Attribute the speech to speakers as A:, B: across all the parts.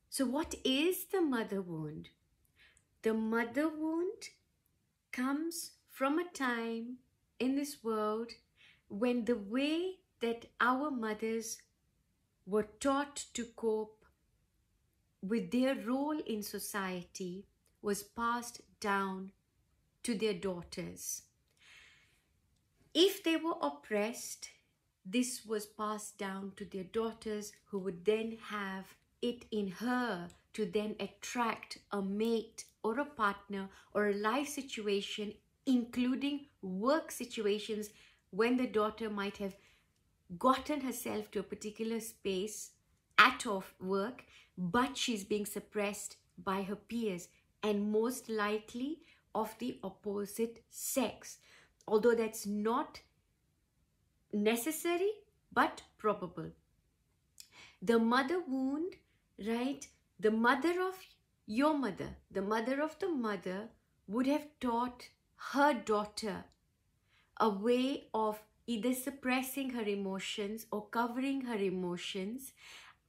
A: So what is the mother wound? The mother wound comes from a time in this world when the way that our mothers were taught to cope with their role in society was passed down to their daughters. If they were oppressed, this was passed down to their daughters, who would then have it in her to then attract a mate or a partner or a life situation, including work situations, when the daughter might have gotten herself to a particular space at of work, but she's being suppressed by her peers, and most likely of the opposite sex. Although that's not necessary, but probable. The mother wound, right? The mother of your mother, the mother of the mother, would have taught her daughter a way of either suppressing her emotions or covering her emotions,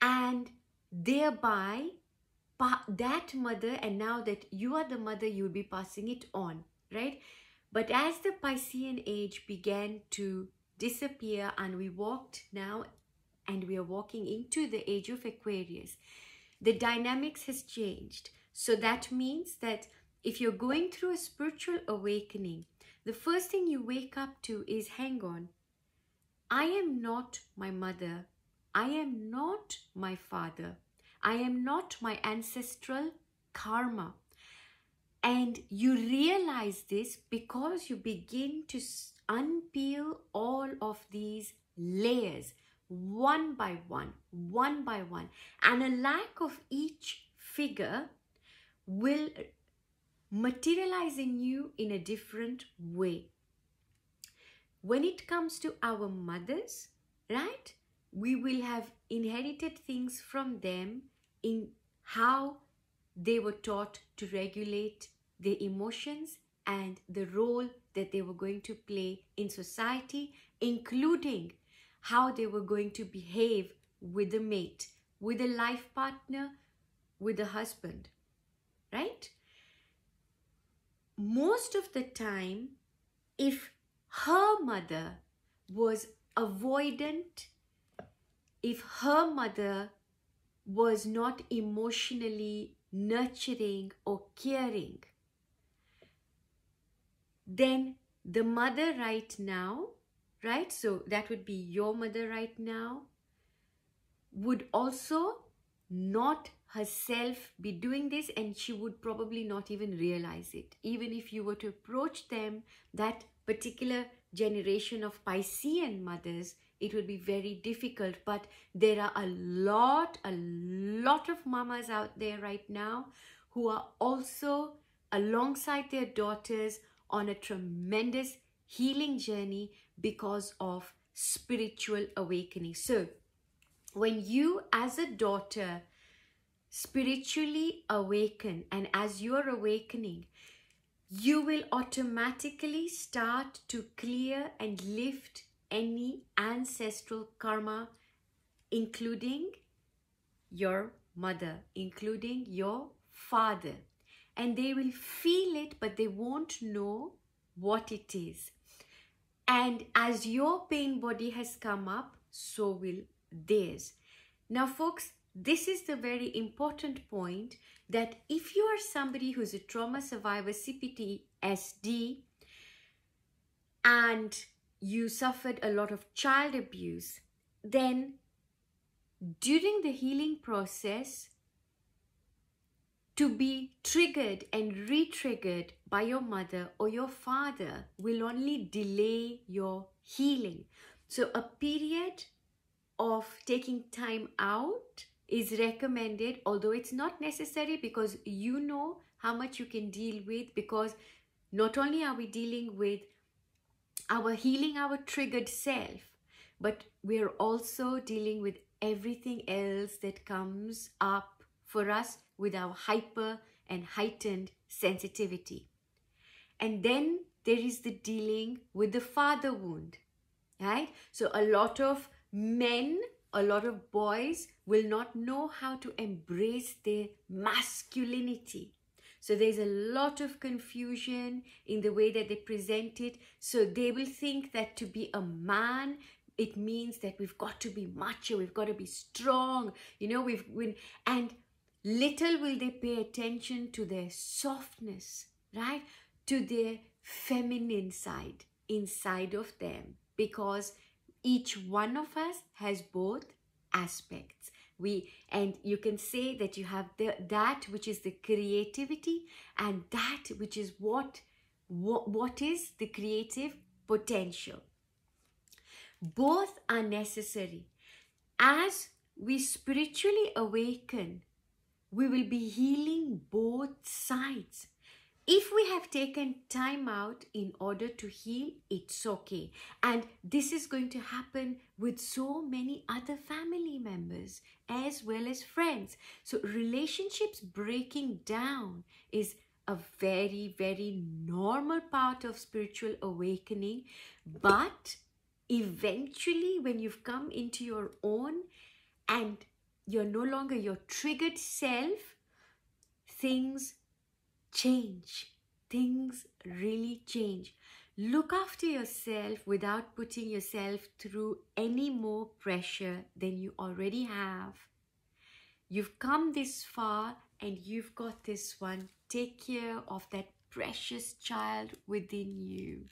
A: and thereby that mother, and now that you are the mother, you will be passing it on, right? But as the Piscean age began to disappear and we walked now and we are walking into the age of Aquarius, the dynamics has changed. So that means that if you're going through a spiritual awakening, the first thing you wake up to is, hang on, I am not my mother, I am not my father, I am not my ancestral karma. And you realize this because you begin to unpeel all of these layers one by one, one by one. And a lack of each figure will materialize in you in a different way. When it comes to our mothers, right, we will have inherited things from them in how they were taught to regulate their emotions and the role that they were going to play in society, including how they were going to behave with a mate, with a life partner, with a husband, right? Most of the time, if her mother was avoidant, if her mother was not emotionally nurturing or caring, then the mother right now, right, so that would be your mother right now, would also not herself be doing this, and she would probably not even realize it. Even if you were to approach them, that particular generation of Piscean mothers, it would be very difficult. But there are a lot of mamas out there right now who are also alongside their daughters on a tremendous healing journey because of spiritual awakening. So when you as a daughter spiritually awaken, and as you're awakening, you will automatically start to clear and lift any ancestral karma, including your mother, including your father. And they will feel it, but they won't know what it is. And as your pain body has come up, so will theirs. Now, folks, this is the very important point, that if you are somebody who's a trauma survivor, CPTSD, and you suffered a lot of child abuse, then during the healing process, to be triggered and re-triggered by your mother or your father will only delay your healing. So a period of taking time out is recommended, although it's not necessary, because you know how much you can deal with, because not only are we dealing with our healing, our triggered self, but we're also dealing with everything else that comes up for us with our hyper and heightened sensitivity. And then there is the dealing with the father wound, right? So a lot of men a lot of boys will not know how to embrace their masculinity. So there's a lot of confusion in the way that they present it. So they will think that to be a man, it means that we've got to be macho, we've got to be strong, you know, and little will they pay attention to their softness, right? To their feminine side inside of them, because each one of us has both aspects. And you can say that you have that which is the creativity, and that which is what is the creative potential. Both are necessary. As we spiritually awaken, we will be healing both sides. If we have taken time out in order to heal, it's okay. And this is going to happen with so many other family members as well as friends. So relationships breaking down is a very, very normal part of spiritual awakening. But eventually, when you've come into your own and you're no longer your triggered self, things change. Things really change. Look after yourself without putting yourself through any more pressure than you already have. You've come this far and you've got this one. Take care of that precious child within you.